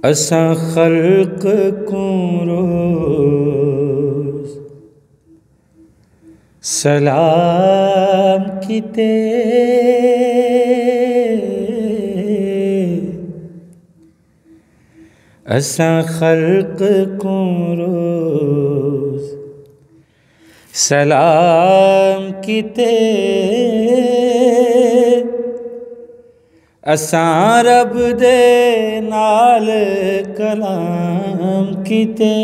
असां ख़ल्क़ को रोज़ सलाम कीते, असां ख़ल्क़ को रोज़ सलाम कीते, असां रब दे नाल कलाम कीते,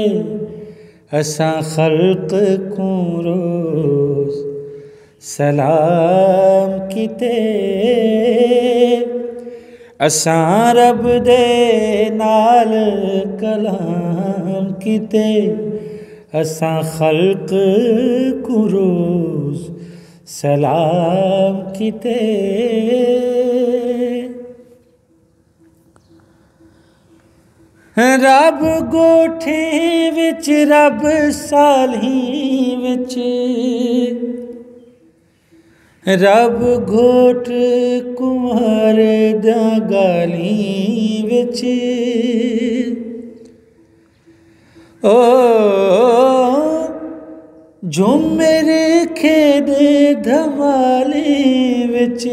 असां ख़ल्क़ को रोज़ सलाम कीते, असां रब दे नाल कलाम कीते, असां ख़ल्क़ को रोज़ सलाम कीते। रब गोठे विच रब साली विच, रब घोट कुंवर दा गाली विच, ओ झूमर खेदे धमाली विच,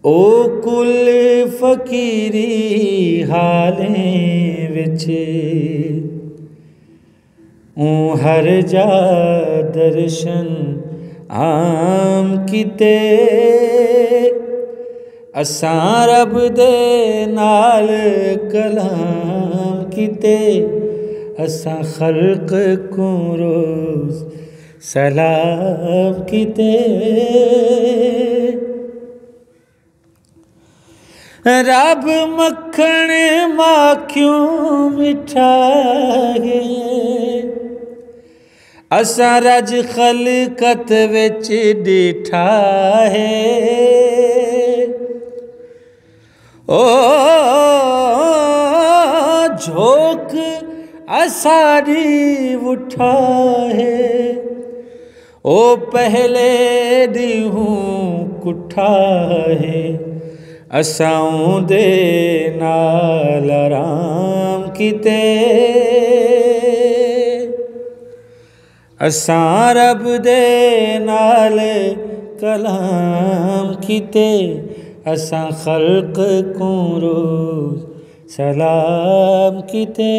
ओ कुल फकीरी हालें विच, हर जा दर्शन आम कीते, असां रब दे नाल कलाम कीते, असां ख़ल्क़ को रोज़ सलाम कीते। रब मक्खण माखियों मिठा है, असां रज खलकत विच डिठा है, ओ झोंक असारी उठा है, ओ पहले दीहूं कुठा है, असां दे नाल आराम कीते, असां रब दे नाल कलाम कीते, असां ख़ल्क़ को रोज़ सलाम कीते।